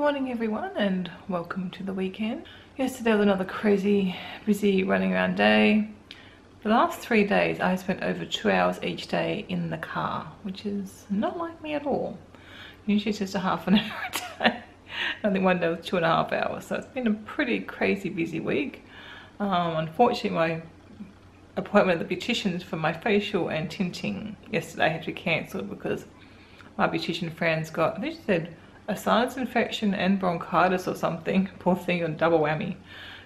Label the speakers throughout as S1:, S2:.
S1: morning everyone and welcome to the weekend. Yesterday was another crazy busy running around day. The last 3 days I spent over 2 hours each day in the car, which is not like me at all. Usually it's just a half an hour a day. I think one day was 2.5 hours, so it's been a pretty crazy busy week. Unfortunately my appointment at the beautician's for my facial and tinting yesterday had to be cancelled because my beautician friend's got, I think she said, a sinus infection and bronchitis or something. Poor thing, on double whammy.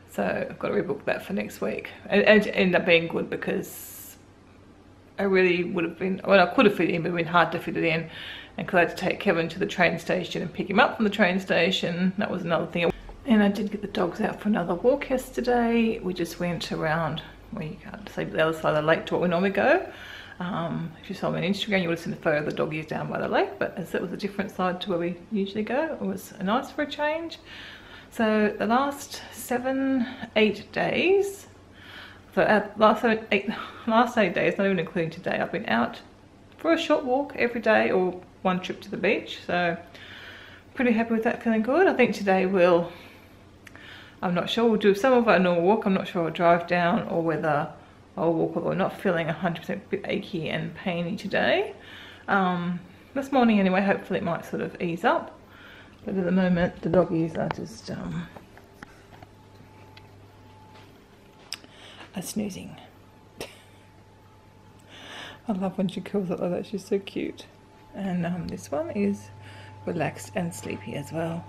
S1: So I've got to rebook that for next week. And it ended up being good because I really would have been, well, I could have fit it in, but it would have been hard to fit it in. And because I had to take Kevin to the train station and pick him up from the train station, that was another thing. And I did get the dogs out for another walk yesterday. We just went around, well, you can't see the other side of the lake to what we normally go. If you saw me on Instagram, you would have seen the photo of the doggies down by the lake, but as it was a different side to where we usually go, it was nice for a change. So the last 7-8 days, so last 8 days, not even including today, I've been out for a short walk every day or one trip to the beach. So pretty happy with that, feeling good. I think today I'm not sure, we'll do some of our normal walk. I'm not sure I'll drive down or whether I'll walk, although I'm not feeling 100% bit achy and painy today. This morning anyway, hopefully it might sort of ease up. But at the moment, the doggies are just are snoozing. I love when she curls up like that, she's so cute. And this one is relaxed and sleepy as well.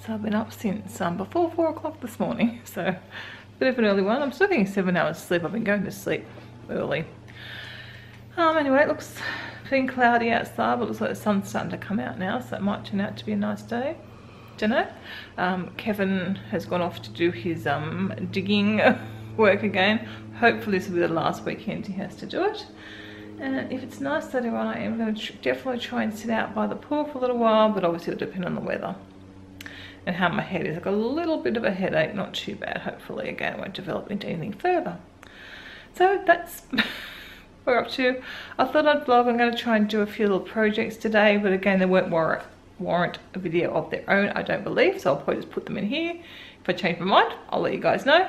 S1: So I've been up since before 4 o'clock this morning, so a bit of an early one. I'm still getting 7 hours sleep. I've been going to sleep early. Anyway, it looks been cloudy outside, but it looks like the sun's starting to come out now, so it might turn out to be a nice day. Don't know. Kevin has gone off to do his digging work again. Hopefully this will be the last weekend he has to do it. And if it's nice later on, I am going to definitely try and sit out by the pool for a little while, but obviously it'll depend on the weather and how my head is. I've got a little bit of a headache, not too bad. Hopefully again it won't develop into anything further. So that's what we're up to. I thought I'd vlog. I'm going to try and do a few little projects today, but again they won't warrant a video of their own, I don't believe, so I'll probably just put them in here. If I change my mind, I'll let you guys know.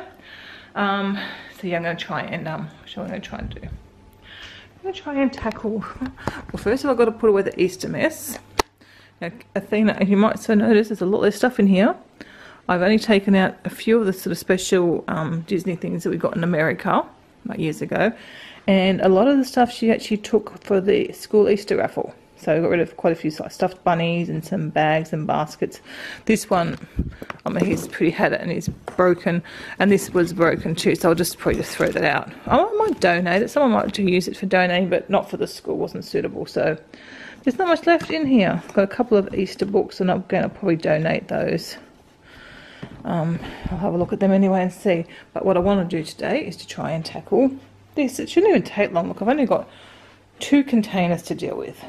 S1: So yeah, I'm going to try and show what I'm going to try and do. I'm going to try and tackle, well, first of all I've got to put away the Easter mess. Now, Athena, as you might so notice, there's a lot less stuff in here. I've only taken out a few of the sort of special Disney things that we got in America like years ago, and a lot of the stuff she actually took for the school Easter raffle. So I got rid of quite a few like stuffed bunnies and some bags and baskets. This one, I mean, he's pretty had it and he's broken, and this was broken too, so I'll just probably just throw that out. I might donate it. Someone might use it for donating, but not for the school, wasn't suitable. So there's not much left in here. I've got a couple of Easter books and I'm going to probably donate those. I'll have a look at them anyway and see. But what I want to do today is to try and tackle this. It shouldn't even take long. Look, I've only got 2 containers to deal with.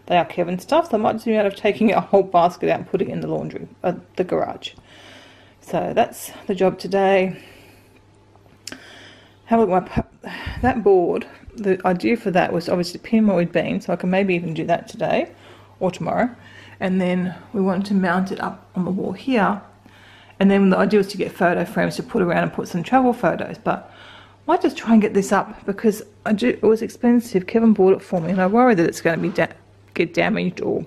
S1: They are Kevin's stuff, so I might just be out of taking a whole basket out and putting it in the laundry, the garage. So that's the job today. Have a look at that board. The idea for that was obviously to pin where we'd been, so I can maybe even do that today or tomorrow. And then we wanted to mount it up on the wall here. And then the idea was to get photo frames to put around and put some travel photos. But I might just try and get this up because it was expensive. Kevin bought it for me, and I worry that it's going to be get damaged, or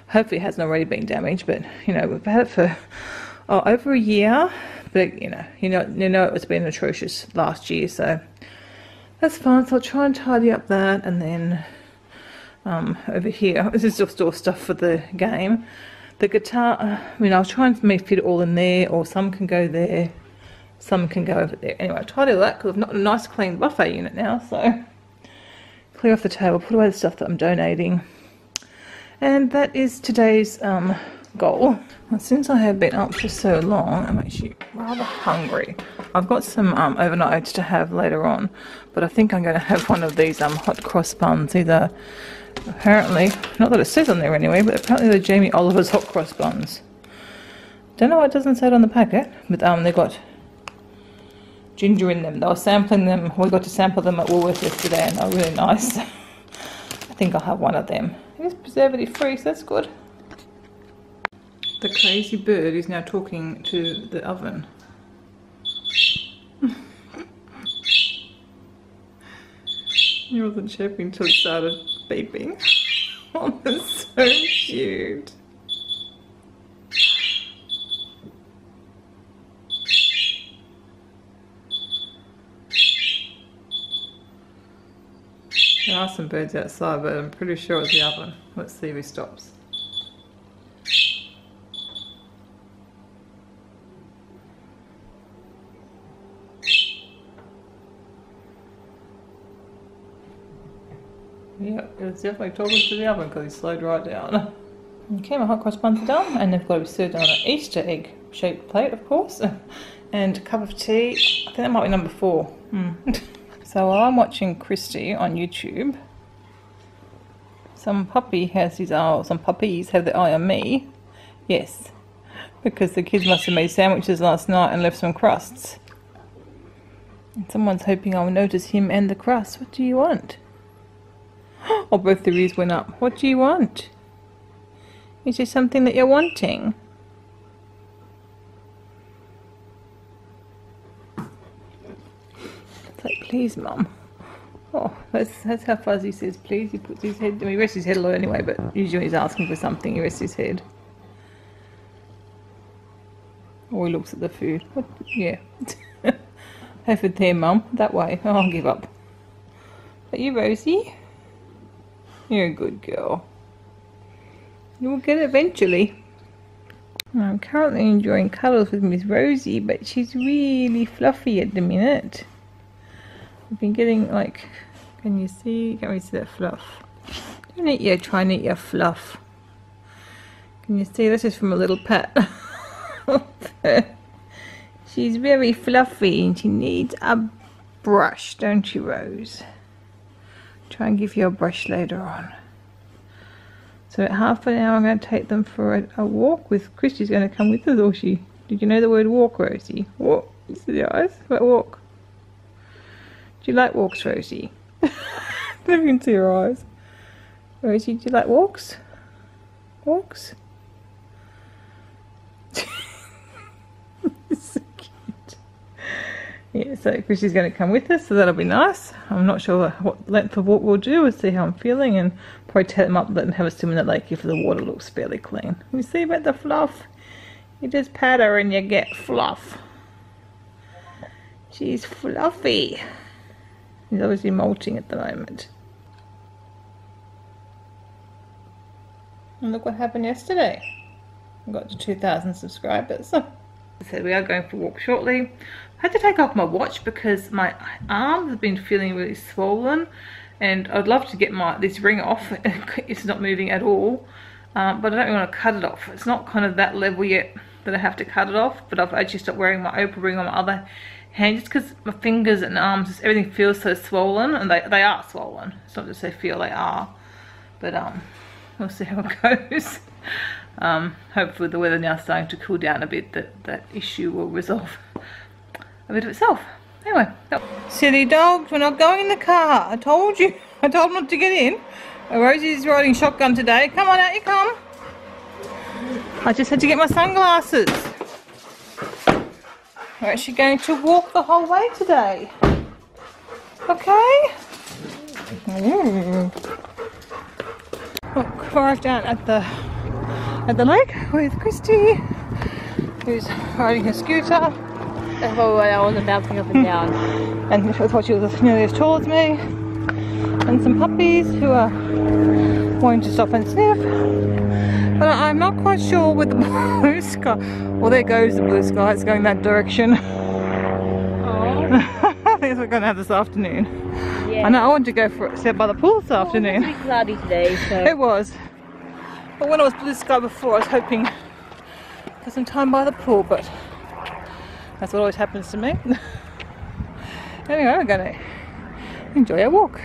S1: hopefully it hasn't already been damaged. But you know, we've had it for over a year. But you know it was been atrocious last year, so that's fine. So I'll try and tidy up that, and then over here, this is just all stuff for the game. The guitar, I mean, I'll try and fit it all in there, or some can go there, some can go over there. Anyway, I'll tidy all that because I've got a nice clean buffet unit now. So clear off the table, put away the stuff that I'm donating, and that is today's goal. And since I have been up for so long, I'm actually rather hungry. I've got some overnight oats to have later on, but I think I'm going to have one of these hot cross buns. Either, apparently, not that it says on there anyway, but apparently they're Jamie Oliver's hot cross buns. Don't know why it doesn't say it on the packet, but they got ginger in them. They were sampling them. We got to sample them at Woolworths yesterday, and they're really nice. I think I'll have one of them. It is preservative free, so that's good. The crazy bird is now talking to the oven. He wasn't chirping until it started beeping. Oh, that's so cute. There are some birds outside, but I'm pretty sure it's the oven. Let's see if he stops. Yep, it was definitely talking to the oven because he slowed right down. Okay, my hot cross buns are done, and they've got to be served on an Easter egg shaped plate, of course, and a cup of tea. I think that might be number 4. So while I'm watching Christy on YouTube, some puppy has his eye, some puppies have their eye on me. Yes, because the kids must have made sandwiches last night and left some crusts. And someone's hoping I'll notice him and the crust. What do you want? Oh, both their ears went up. What do you want? Is there something that you're wanting? It's like, please, Mum. Oh, that's how Fuzzy says please. He puts his head, he rests his head a lot anyway, but usually he's asking for something, he rests his head. Or he looks at the food. What? Yeah. Have it there, Mum. That way. Oh, I'll give up. Are you Rosie? You're a good girl. You will get it eventually. I'm currently enjoying cuddles with Miss Rosie, but she's really fluffy at the minute. I've been getting like, can you see? Can't really see that fluff. Don't eat your, try and eat your fluff. Can you see? This is from a little pet. She's very fluffy and she needs a brush, don't you, Rose? Try and give you a brush later on. So at half an hour I'm going to take them for a walk with Christy's going to come with us, or she? Did you know the word walk, Rosie? Walk. You see the eyes? What walk? Do you like walks, Rosie? I don't even see her eyes. Rosie, do you like walks? Walks? So cute. Yeah, so Christy's going to come with us, so that'll be nice. I'm not sure what length of walk we'll do. We'll see how I'm feeling and probably take them up, let them have a swim in the lake if the water looks fairly clean. You see about the fluff? You just pat her and you get fluff. She's fluffy. He's obviously molting at the moment. And look what happened yesterday. I got to 2,000 subscribers. So we are going for a walk shortly. I had to take off my watch because my arm has been feeling really swollen, and I'd love to get this ring off. It's not moving at all, but I don't really want to cut it off. It's not kind of that level yet that I have to cut it off, but I've actually stopped wearing my Oprah ring on my other hand just because my fingers and arms, just everything feels so swollen, and they are swollen. It's not just they feel, they are. But we'll see how it goes. Hopefully the weather now starting to cool down a bit, that issue will resolve a bit of itself. Anyway, silly dogs, we're not going in the car. I told you. I told them not to get in. Rosie's riding shotgun today. Come on, out you come. I just had to get my sunglasses. We're actually going to walk the whole way today. Okay? Look, arrived down at the lake with Christy, who's riding her scooter.
S2: That's why I wasn't bouncing up and down.
S1: And she thought she was nearly as tall as me. And some puppies who are wanting to stop and sniff. But I'm not quite sure with the blue sky. Well, there goes the blue sky. It's going that direction.
S2: Oh.
S1: I think that's what we're going to have this afternoon.
S2: Yeah.
S1: I know, I wanted to go for it, sit by the pool this afternoon.
S2: It was pretty cloudy today, so.
S1: It was. But when it was blue sky before, I was hoping for some time by the pool, but that's what always happens to me. Anyway, we're going to enjoy our walk.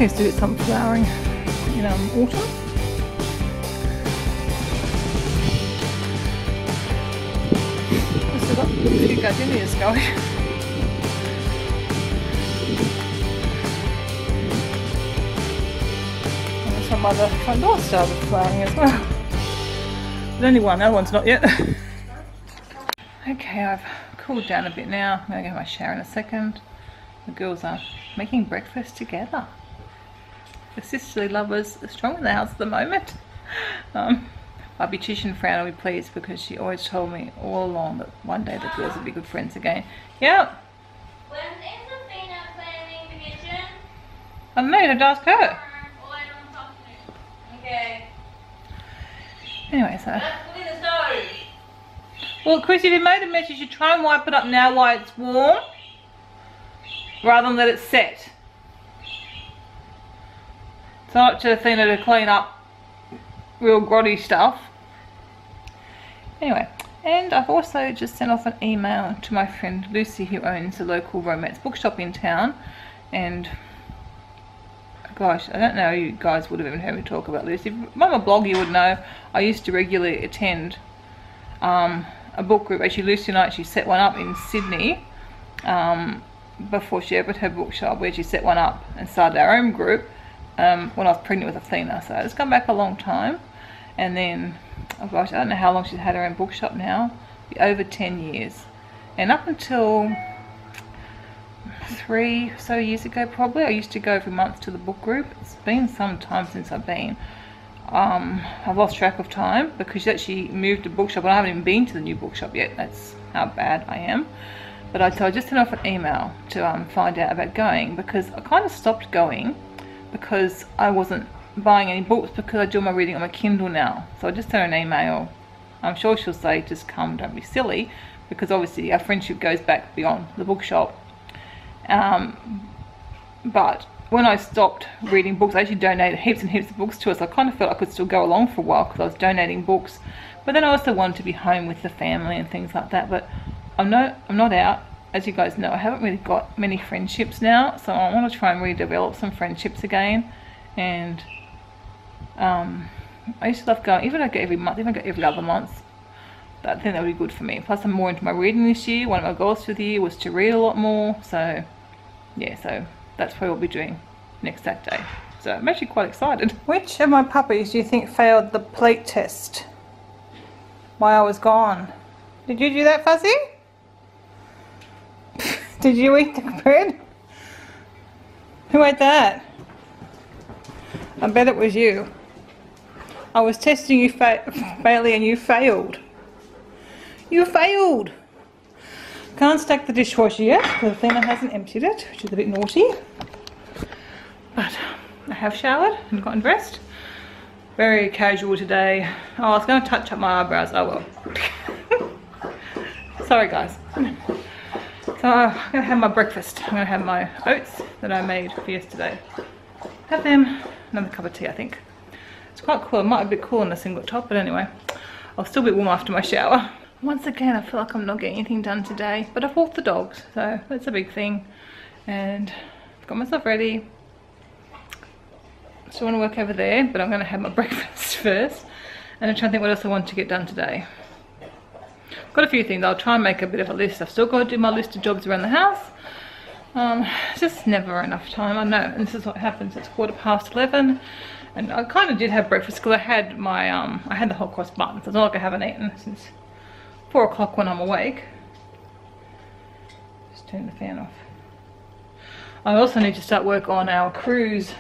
S1: needs to do some flowering in autumn. I've still got a few gardenias going. And some other front door started flowering as well. But only one, the other one's not yet. Okay, I've cooled down a bit now. I'm going to go have my shower in a second. The girls are making breakfast together. The sisterly lovers are strong in the house at the moment. My beautician friend will be pleased because she always told me all along that one day the girls will be good friends again. Yeah.
S2: When is Athena cleaning the kitchen?
S1: I don't know, you have to ask her.
S2: Okay.
S1: Anyway, so.
S2: Let's put in the stove.
S1: Well, Christy, if you made a mess, you should try and wipe it up now while it's warm, rather than let it set. It's not up to Athena to clean up real grotty stuff. Anyway, and I've also just sent off an email to my friend Lucy, who owns a local romance bookshop in town. And gosh, I don't know, you guys would have even heard me talk about Lucy. On my blog you would know I used to regularly attend a book group. Actually, Lucy and I actually set one up in Sydney before she opened her bookshop. We actually set one up and started our own group when I was pregnant with Athena. So it's come back a long time. And then, oh gosh, I don't know how long she's had her own bookshop now. Over 10 years. And up until 3 or so years ago probably, I used to go every month to the book group. It's been some time since I've been. I've lost track of time because she's actually moved to bookshop and I haven't even been to the new bookshop yet. That's how bad I am. But I just sent off an email to find out about going, because I kind of stopped going because I wasn't buying any books because I do my reading on my Kindle now. So I just sent her an email. I'm sure she'll say just come, don't be silly, because obviously our friendship goes back beyond the bookshop. But when I stopped reading books, I actually donated heaps and heaps of books to us. I kind of felt I could still go along for a while because I was donating books, but then I also wanted to be home with the family and things like that. But I'm not out, as you guys know. I haven't really got many friendships now, so I want to try and redevelop some friendships again. And I used to love going, even if I go every month, even if I go every other month, I think that would be good for me. Plus I'm more into my reading this year. One of my goals for the year was to read a lot more. So yeah, so that's what we'll be doing next Saturday. So I'm actually quite excited. Which of my puppies do you think failed the plate test while I was gone? Did you do that, Fuzzy? Did you eat the bread? Who ate that? I bet it was you. I was testing you, Bailey, and you failed. You failed! Can't stack the dishwasher yet because Athena hasn't emptied it, which is a bit naughty. But I have showered and gotten dressed. Very casual today. Oh, I was going to touch up my eyebrows. Oh well. Sorry guys. So I'm going to have my breakfast. I'm going to have my oats that I made for yesterday. Have them. Another cup of tea, I think. It's quite cool. It might be a bit cool in the single top, but anyway. I'll still be warm after my shower. Once again, I feel like I'm not getting anything done today, but I've walked the dogs, so that's a big thing. And I've got myself ready. Still want to work over there, but I'm going to have my breakfast first. And I'm trying to think what else I want to get done today. I've got a few things. I'll try and make a bit of a list. I've still got to do my list of jobs around the house. It's just never enough time, I know. And this is what happens. It's 11:15. And I kind of did have breakfast because I had my, I had the hot cross buns. It's not like I haven't eaten since 4 o'clock when I'm awake. Just turn the fan off. I also need to start work on our cruise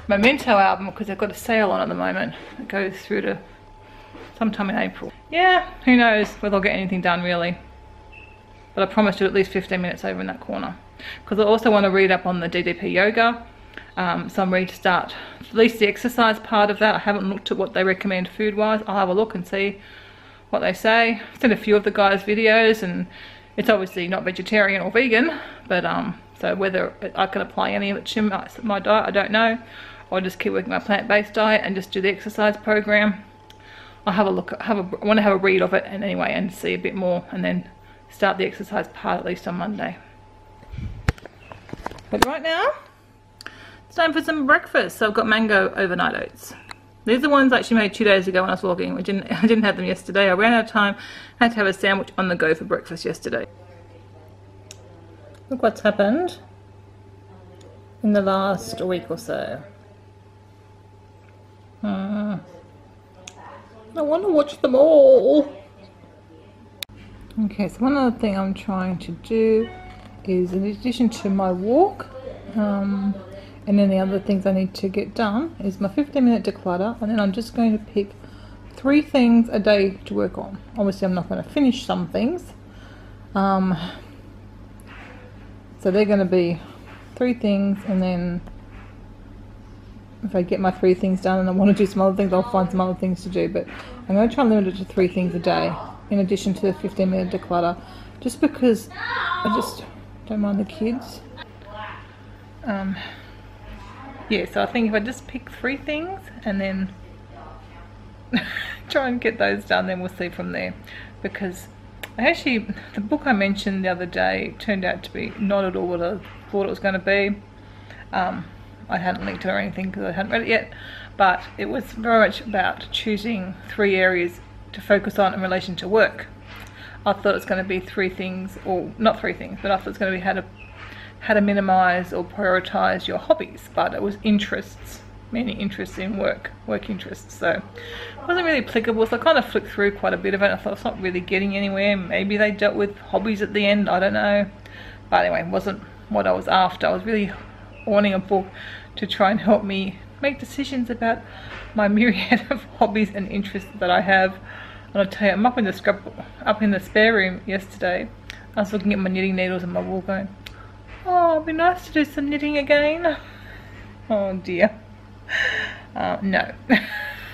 S1: memento album because they've got a sale on at the moment. It goes through to sometime in April. Yeah, who knows whether I'll get anything done really. But I promised you at least 15 minutes over in that corner. Because I also want to read up on the DDP yoga. So I'm ready to start at least the exercise part of that. I haven't looked at what they recommend food wise. I'll have a look and see what they say. I've seen a few of the guys' videos and it's obviously not vegetarian or vegan, but so whether I can apply any of it to my diet, I don't know. Or just keep working my plant-based diet and just do the exercise program. I'll have a look, I want to have a read of it and anyway and see a bit more and then start the exercise part at least on Monday. But right now, It's time for some breakfast. So I've got mango overnight oats. These are the ones I actually made 2 days ago when I was vlogging. I didn't have them yesterday. I ran out of time. I had to have a sandwich on the go for breakfast yesterday. Look what's happened in the last week or so. I want to watch them all. Okay, so one other thing I'm trying to do is, in addition to my walk, and then the other things I need to get done is my 15-minute declutter, and then I'm just going to pick 3 things a day to work on. Obviously I'm not going to finish some things, so they're going to be 3 things, and then if I get my 3 things done and I want to do some other things, I'll find some other things to do, but I'm going to try and limit it to 3 things a day in addition to the 15-minute declutter, just because I just don't mind the kids. Yeah, so I think if I just pick 3 things and then try and get those done, then we'll see from there. Because the book I mentioned the other day turned out to be not at all what I thought it was going to be. I hadn't linked it or anything because I hadn't read it yet, but it was very much about choosing 3 areas to focus on in relation to work. I thought it was going to be 3 things, or not 3 things, but I thought it was going to be how to minimize or prioritize your hobbies, but it was interests, meaning interests in work interests. So it wasn't really applicable, so I kind of flicked through quite a bit of it. I thought it's not really getting anywhere. Maybe they dealt with hobbies at the end, I don't know. But anyway, it wasn't what I was after. I was really wanting a book to try and help me make decisions about my myriad of hobbies and interests that I have. And I'll tell you, I'm up in the spare room yesterday. I was looking at my knitting needles and my wool going, oh, it'd be nice to do some knitting again. Oh dear. No.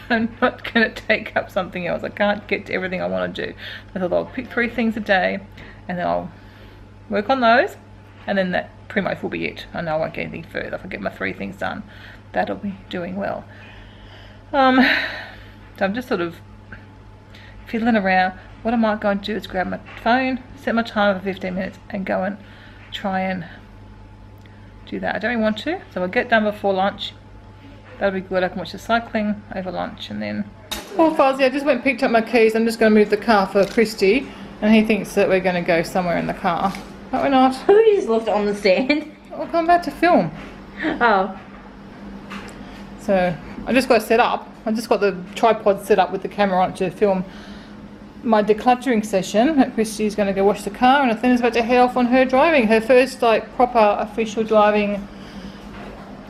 S1: I'm not going to take up something else. I can't get to everything I want to do. I thought I'll pick 3 things a day and then I'll work on those, and then that pretty much will be it. I know I won't get anything further. If I get my 3 things done, that'll be doing well. So I'm just sort of fiddling around. What I might go and do is grab my phone, set my timer for 15 minutes and go and try and do that. I don't really want to, so I'll get done before lunch. That'll be good. I can watch the cycling over lunch, and then... Poor Fuzzy, I just went and picked up my keys. I'm just going to move the car for Christy, and he thinks that we're going to go somewhere in the car. But we're not.
S3: We just left it on the stand.
S1: We'll come back to film.
S3: Oh.
S1: So I just got it set up. I just got the tripod set up with the camera on to film my decluttering session. Christy's going to go wash the car, and Athena's about to head off on her driving, her first like proper official driving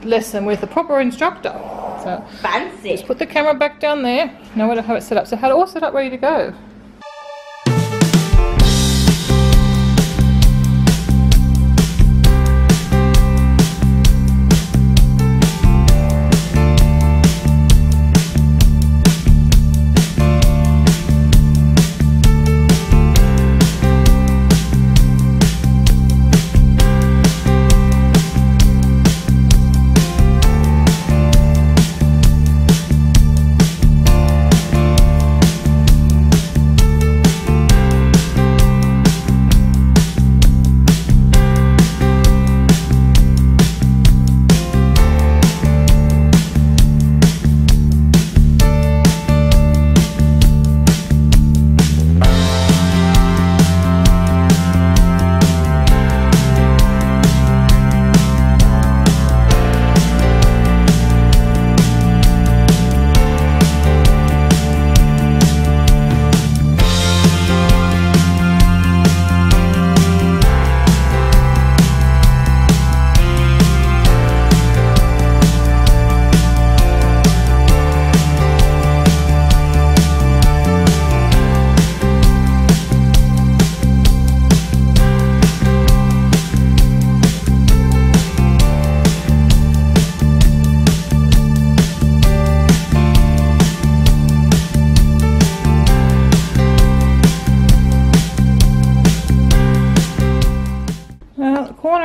S1: lesson with a proper instructor. So
S3: Fancy.
S1: Just put the camera back down there. Now we don't have it set up. So had it all set up, ready to go.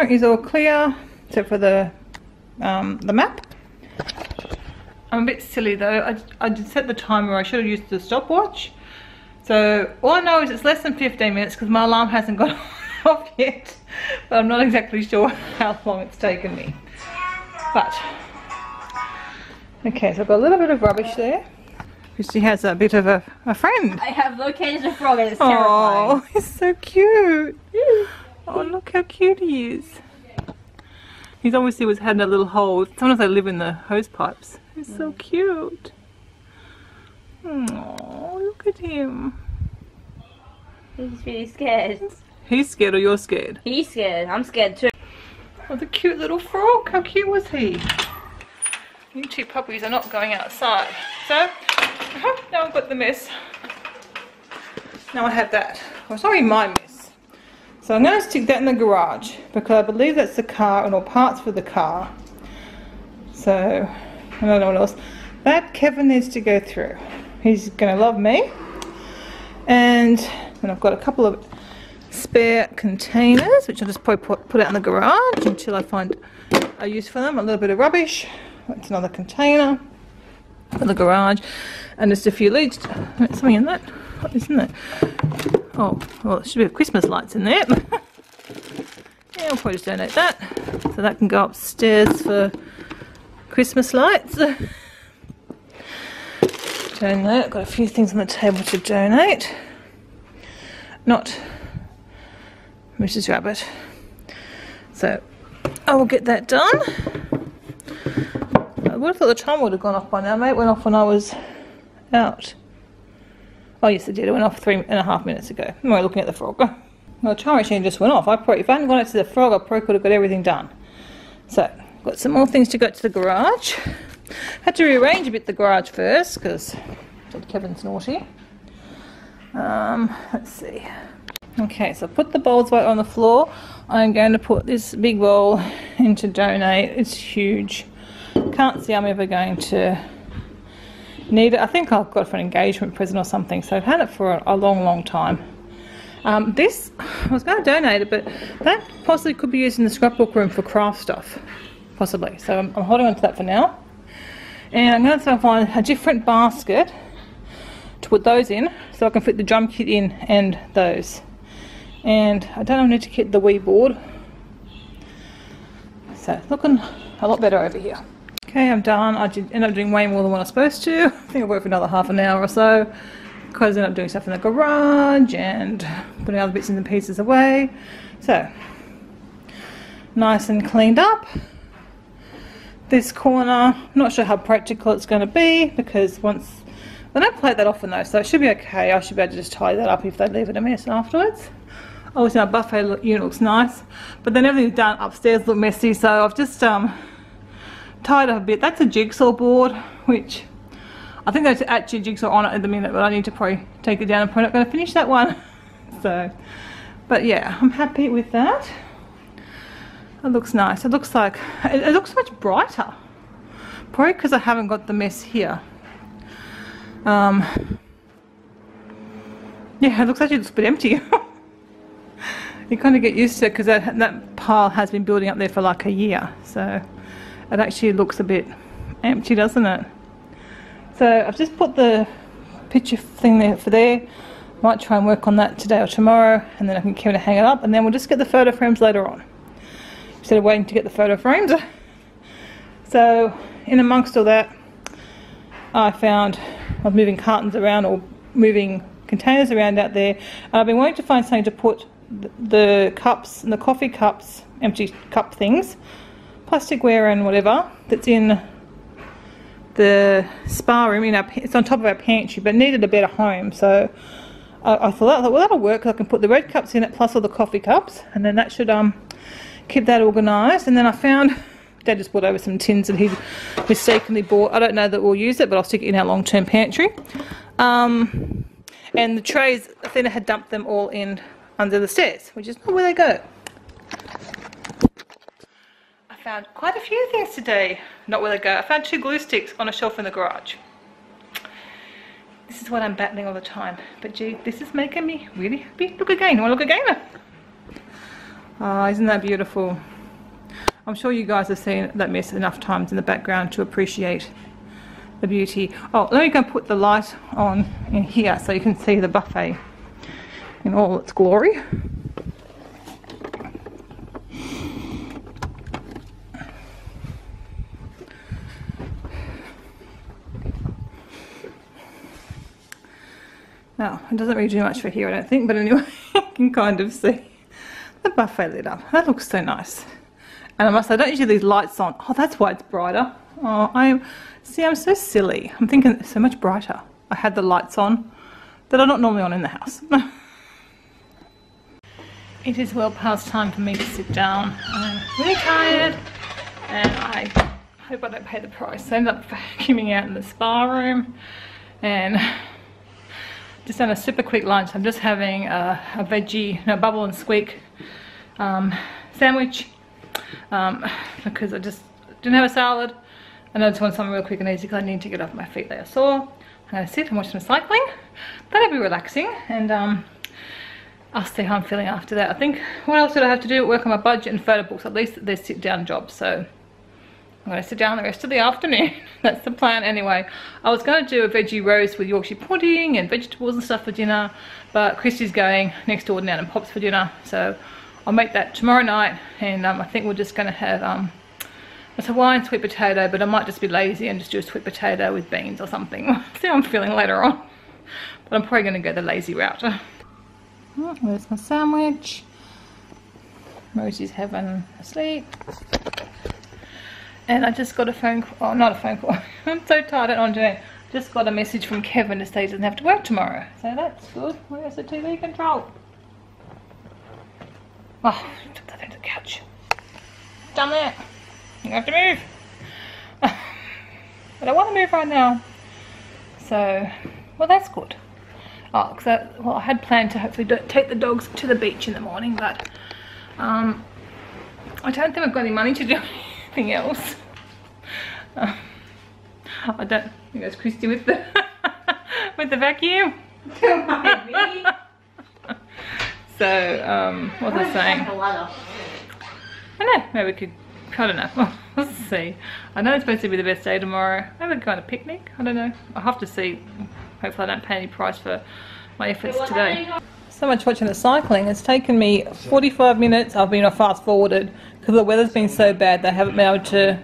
S1: Is all clear except for the map. I'm a bit silly though. I did set the timer. I should have used the stopwatch. So all I know is it's less than 15 minutes because my alarm hasn't gone off yet, but I'm not exactly sure how long it's taken me. But Okay, so I've got a little bit of rubbish there. Christy has a bit of a friend.
S3: I have located a frog and it's
S1: Oh,
S3: terrifying.
S1: he's so cute. Oh, look how cute he is. He's obviously had a little hole. Sometimes they live in the hose pipes. He's so cute. Oh, look at him.
S3: He's really scared.
S1: He's scared or you're scared?
S3: He's scared. I'm scared too.
S1: Oh, the cute little frog. How cute was he? You two puppies are not going outside. So, now I've got the mess. Now I have that. Well, it's already my mess. So I'm going to stick that in the garage because I believe that's the car and all parts for the car. So, I don't know what else. That Kevin needs to go through. He's going to love me. And then I've got a couple of spare containers, which I'll just probably put out in the garage until I find a use for them. A little bit of rubbish. That's another container for the garage. And just a few leads. Something in that? What is in that? Oh, well, it should be Christmas lights in there. Yeah, I'll probably just donate that. So that can go upstairs for Christmas lights. Donate. Got a few things on the table to donate. Not Mrs. Rabbit. So I will get that done. I would have thought the timer would have gone off by now. Mate, it went off when I was out. Oh yes, it did. It went off 3.5 minutes ago. I'm looking at the frog. Well, the timer machine just went off. If I hadn't gone out to the frog, I probably could have got everything done. So, got some more things to go to the garage. Had to rearrange a bit the garage first because Kevin's naughty. Let's see. Okay, so I put the bowls right on the floor. I'm going to put this big bowl in to donate. It's huge. Can't see I'm ever going to need it. I think I've got it for an engagement present or something, so I've had it for a long time. This, I was going to donate it, but that possibly could be used in the scrapbook room for craft stuff, possibly. So I'm holding on to that for now. And I'm going to try and find a different basket to put those in, so I can fit the drum kit in and those. And I don't need to get the Wii board. So looking a lot better over here. Okay, I'm done. I did end up doing way more than what I was supposed to. I think I worked for another half an hour or so because I ended up doing stuff in the garage and putting other bits and pieces away. So, nice and cleaned up. This corner, not sure how practical it's going to be because I don't plate that often though, so it should be okay. I should be able to just tidy that up if they leave it a mess afterwards. Obviously our buffet unit looks nice, but then everything's done upstairs look messy, so I've just tied up a bit. That's a jigsaw board, which I think there's actually a jigsaw on it at the minute, but I need to probably take it down. I'm probably not going to finish that one. So, but yeah, I'm happy with that. It looks nice. It looks like, it looks much brighter. Probably because I haven't got the mess here. Yeah, it looks actually a bit empty. You kind of get used to it because that pile has been building up there for like a year. So it actually looks a bit empty, doesn't it? So I've just put the picture thing there for there. Might try and work on that today or tomorrow, and then I can keep it hang it up, and then we'll just get the photo frames later on instead of waiting to get the photo frames. So in amongst all that, I found I was moving cartons around or moving containers around out there, and I've been wanting to find something to put the cups and the coffee cups, empty cup things, plasticware and whatever that's in the spa room. It's on top of our pantry, but needed a better home. So I thought, well, that'll work. I can put the red cups in it plus all the coffee cups, and then that should keep that organised. And then I found Dad just brought over some tins that he mistakenly bought. I don't know that we'll use it, but I'll stick it in our long-term pantry. And the trays, Athena had dumped them all in under the stairs, which is not where they go. I found quite a few things today, not where they go. I found 2 glue sticks on a shelf in the garage. This is what I'm battling all the time, but gee, this is making me really happy. Look again. You want to look again? Oh, isn't that beautiful? I'm sure you guys have seen that mess enough times in the background to appreciate the beauty. Oh, let me go put the light on in here so you can see the buffet in all its glory. No, it doesn't really do much for here, I don't think, but anyway, you can kind of see the buffet lit up. That looks so nice. And I must say, I don't usually have these lights on. Oh, that's why it's brighter. Oh, I'm so silly. I'm thinking it's so much brighter. I had the lights on that are not normally on in the house. It is well past time for me to sit down. I'm really tired and I hope I don't pay the price. I ended up vacuuming out in the spa room and just done a super quick lunch. I'm just having a veggie, no, bubble and squeak sandwich because I just didn't have a salad and I just wanted something real quick and easy because I need to get off my feet. They are sore. I'm going to sit and watch some cycling. That'll be relaxing, and I'll see how I'm feeling after that. I think what else did I have to do? Work on my budget and photo books. At least they're sit down jobs, so I'm going to sit down the rest of the afternoon. That's the plan anyway. I was going to do a veggie roast with Yorkshire pudding and vegetables and stuff for dinner, but Christy's going next door down and Pops for dinner, so I'll make that tomorrow night. And I think we're just going to have it's Hawaiian sweet potato, but I might just be lazy and just do a sweet potato with beans or something. See how I'm feeling later on, but I'm probably going to go the lazy route. Oh, there's my sandwich. Rosie's having a sleep. And I just got a phone call, oh, not a phone call. I'm so tired, I don't know what I'm doing. Just got a message from Kevin to say he doesn't have to work tomorrow. So that's good. Where's the TV control? Oh, took that into the couch. Done that. You have to move. I don't want to move right now. So, well, that's good. Oh, because I had planned to hopefully take the dogs to the beach in the morning, but I don't think I've got any money to do anything else. I don't think it's Christy with the with the vacuum. So what was I saying? I know, maybe we could, I don't know. Well, we'll see. I know it's supposed to be the best day tomorrow. Maybe go on a picnic. I don't know. I'll have to see. Hopefully I don't pay any price for my efforts today. So much watching the cycling. It's taken me 45 minutes. I've been fast forwarded because the weather's been so bad they haven't been able to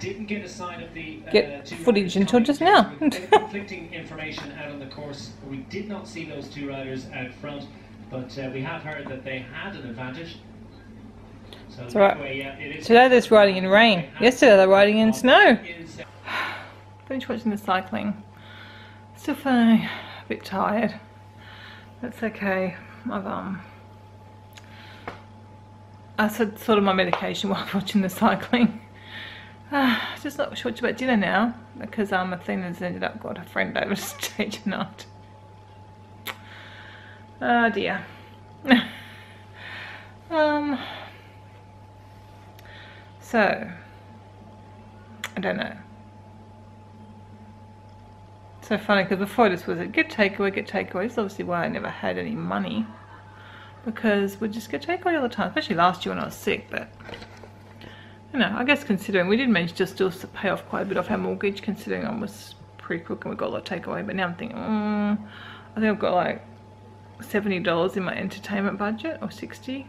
S1: get footage until just now.
S4: Conflicting information out on the course. We did not see those two riders out front, but we have heard that they had an advantage. So
S1: that's right. Today they're riding in rain. Yesterday they're riding in snow. Finished watching the cycling. Still feeling a bit tired. That's okay. I said sort of my medication while watching the cycling. Just not sure about dinner now because Athena's ended up got a friend over to stay tonight. Oh dear. So I don't know. So funny because before this was a get takeaway. This is obviously why I never had any money, because we just get takeaway all the time, especially last year when I was sick. But you know, I guess considering we did manage to still pay off quite a bit off our mortgage, considering I was pre-cook and we got a lot of takeaway. But now I'm thinking, I think I've got like $70 in my entertainment budget, or 60.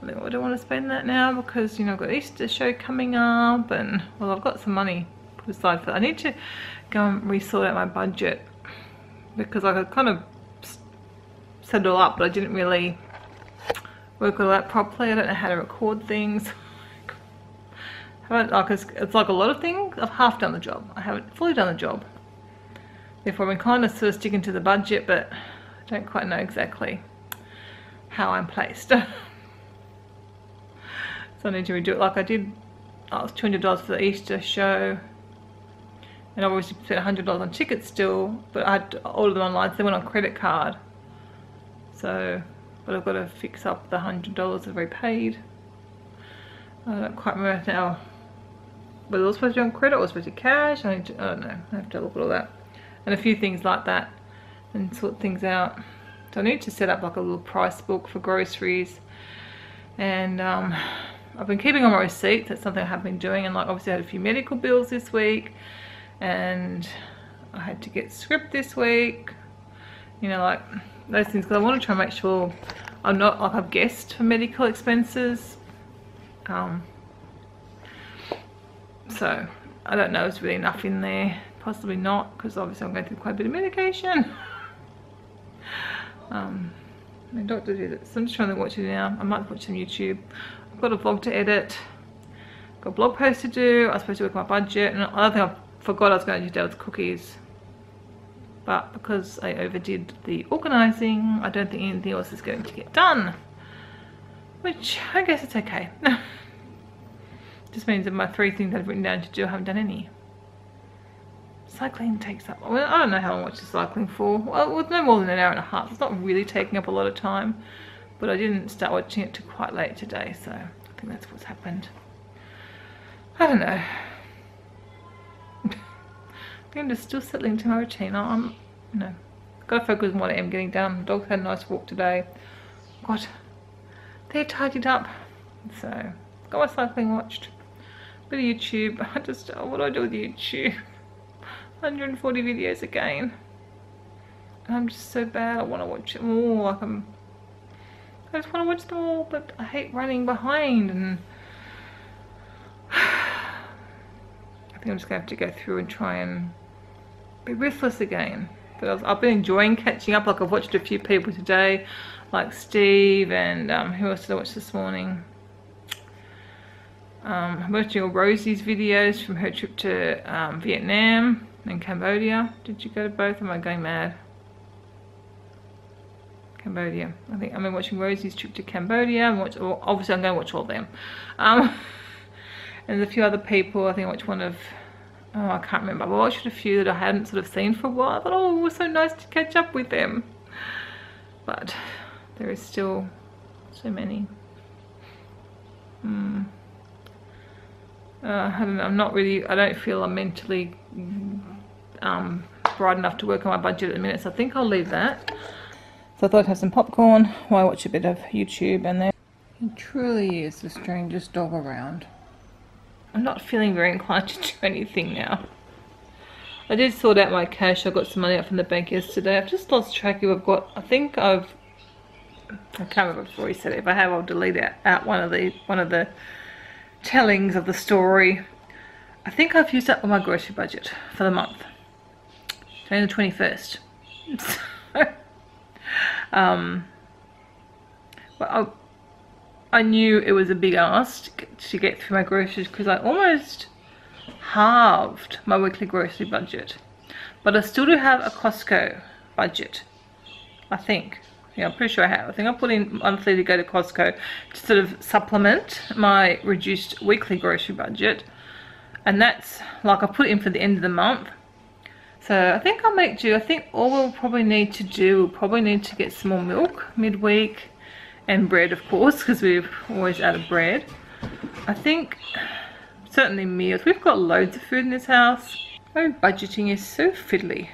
S1: I think I don't want to spend that now because, you know, I've got Easter show coming up, and well, I've got some money put aside for that. I need to go and resort out my budget because I could kind of set it all up, but I didn't really work all that properly. I don't know how to record things. It's like a lot of things. I've half done the job. I haven't fully done the job. Therefore, I'm kind of sort of sticking to the budget, but I don't quite know exactly how I'm placed. So I need to redo it like I did. Oh, it was $200 for the Easter show. And I obviously spent $100 on tickets still, but I had to order them online, so they went on credit card. So, but I've got to fix up the $100 I've already paid. I don't quite remember now whether it was supposed to be on credit or supposed to be cash. I don't know. I have to look at all that. And a few things like that and sort things out. So I need to set up like a little price book for groceries. And I've been keeping on my receipts. That's something I have been doing. And like obviously I had a few medical bills this week. And I had to get script this week. You know, like those things. Because I want to try and make sure I'm not like I've guessed for medical expenses. So I don't know if there's really enough in there. Possibly not, because obviously I'm going through quite a bit of medication. My doctor did it, so I'm just trying to watch it now. I might watch some YouTube. I've got a vlog to edit, got a blog post to do. I was supposed to work my budget, and I think I forgot I was going to do Dale's cookies. But because I overdid the organising, I don't think anything else is going to get done. Which, I guess it's okay. Just means that my 3 things I've written down to do, I haven't done any. Cycling takes up, well, I don't know how long I watched the cycling for. Well, it was no more than an hour and a half. It's not really taking up a lot of time. But I didn't start watching it till quite late today, so I think that's what's happened. I don't know. I'm just still settling into my routine. Gotta focus on what I am getting done. The dog's had a nice walk today. They're tidied up. So, got my cycling watched. Bit of YouTube. What do I do with YouTube? 140 videos again. And I'm just so bad. I want to watch them all. I just want to watch them all, but I hate running behind, and I think I'm just going to have to go through and try and be ruthless again. But I've been enjoying catching up. Like, I've watched a few people today, like Steve, and who else did I watch this morning? I'm watching all Rosie's videos from her trip to Vietnam and Cambodia. Did you go to both? Am I going mad? Cambodia. I think I've been watching Rosie's trip to Cambodia. Obviously I'm going to watch all of them. And there's a few other people. I think I watched one of, I can't remember. I watched a few that I hadn't sort of seen for a while. I thought, oh, it was so nice to catch up with them. But there is still so many. I don't know, I don't feel I'm mentally bright enough to work on my budget at the minute, so I think I'll leave that. So I thought I'd have some popcorn while I watch a bit of YouTube, and then he truly is the strangest dog around. I'm not feeling very inclined to do anything now. I did sort out my cash. I got some money out from the bank yesterday. I've just lost track of I can't remember if I've already said it. If I have, I'll delete out one of the tellings of the story. I think I've used up my grocery budget for the month. Today the 21st. But I knew it was a big ask to get through my groceries, because I almost halved my weekly grocery budget. But I still do have a Costco budget, I think. Yeah, I'm pretty sure I have. I think I put in monthly to go to Costco to sort of supplement my reduced weekly grocery budget. And that's like, I put it in for the end of the month. So I think I'll make do. I think all we'll probably need to do, we'll probably need to get some more milk midweek, and bread, of course, because we're always out of bread. I think certainly meals. We've got loads of food in this house. My budgeting is so fiddly.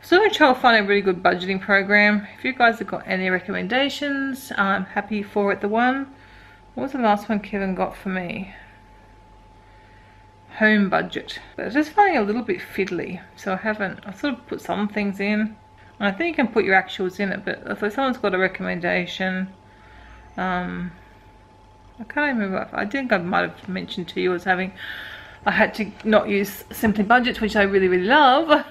S1: So I'm going to try to find a really good budgeting program. If you guys have got any recommendations, I'm happy for it. What was the last one Kevin got for me? Home budget. But it's just finding a little bit fiddly. So I sort of put some things in. And I think you can put your actuals in it, but if someone's got a recommendation, I can't remember. I think I might have mentioned to you I had to not use Simply Budgets, which I really, really love.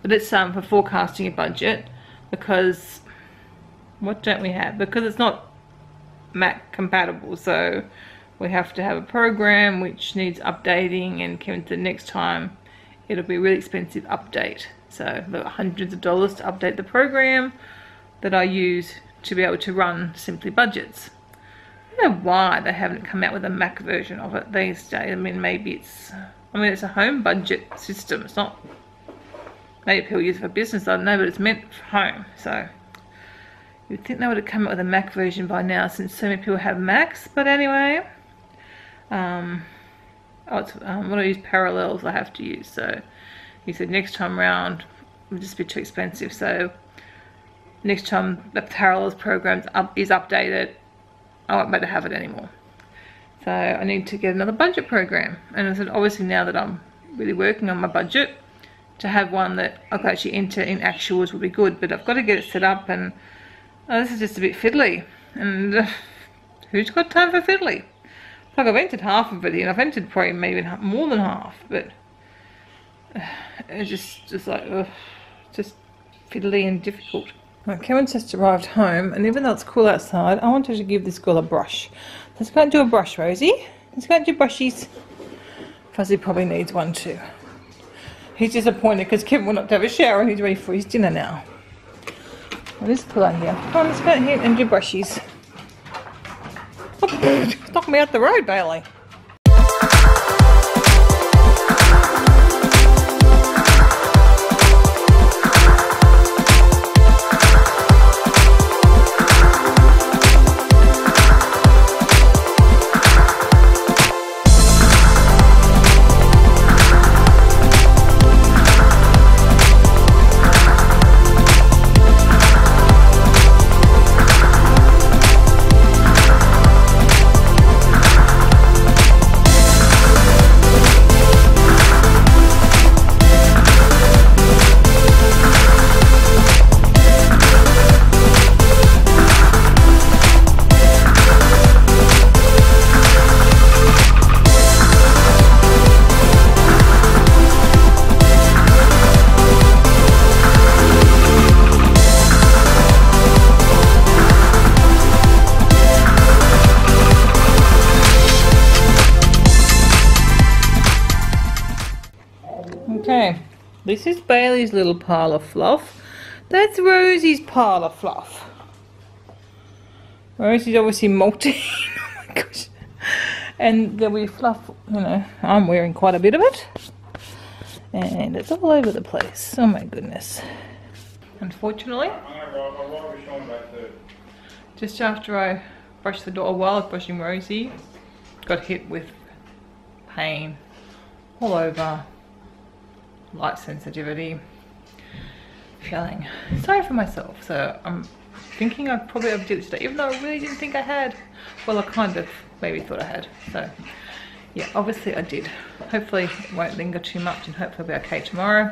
S1: But it's for forecasting a budget, because what don't we have? Because it's not Mac compatible, so we have to have a program which needs updating, and Kevin said next time it'll be a really expensive update. So there are hundreds of dollars to update the program that I use to be able to run Simply Budgets. I don't know why they haven't come out with a Mac version of it these days. I mean, maybe it's a home budget system. It's not. Maybe people use it for business, I don't know, but it's meant for home. So you'd think they would have come up with a Mac version by now, since so many people have Macs. But anyway, when I use Parallels, I have to use. So he said next time round it would just be too expensive. So next time the Parallels program is updated, I won't be able to have it anymore. So I need to get another budget program. And I said, obviously now that I'm really working on my budget, to have one that I could actually enter in actuals would be good, but I've got to get it set up, and this is just a bit fiddly, and who's got time for fiddly? Like, I've entered half of it, and I've entered probably maybe more than half, but it's just like, just fiddly and difficult. Right, Kevin's just arrived home, and even though it's cool outside, I wanted to give this girl a brush. Let's go and do a brush, Rosie. Let's go and do brushies. Fuzzy probably needs one too. He's disappointed because Kevin will not have a shower and he's ready for his dinner now. Well, let's pull out here. Come on, let's go out here and do brushies. Oh, knock me out the road, Bailey. Okay, this is Bailey's little pile of fluff. That's Rosie's pile of fluff. Rosie's obviously molting. Oh my gosh. And there'll be fluff, you know, I'm wearing quite a bit of it. And it's all over the place. Oh my goodness. Unfortunately, just after I brushed the door, while I was brushing Rosie, got hit with pain all over. Light sensitivity, feeling sorry for myself. So I'm thinking I probably overdid it today, even though I really didn't think I had. Well, I kind of maybe thought I had. So yeah, obviously I did. Hopefully it won't linger too much and hopefully I'll be okay tomorrow.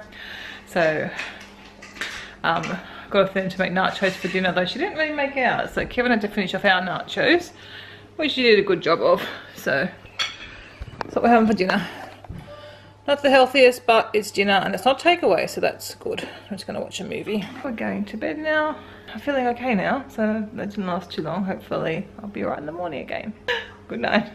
S1: So got a friend to make nachos for dinner, though she didn't really make ours. So Kevin had to finish off our nachos, which she did a good job of. So that's what we're having for dinner. Not the healthiest, but it's dinner and it's not takeaway, so that's good. I'm just going to watch a movie. We're going to bed now. I'm feeling okay now, so that didn't last too long. Hopefully I'll be alright in the morning again. Good night.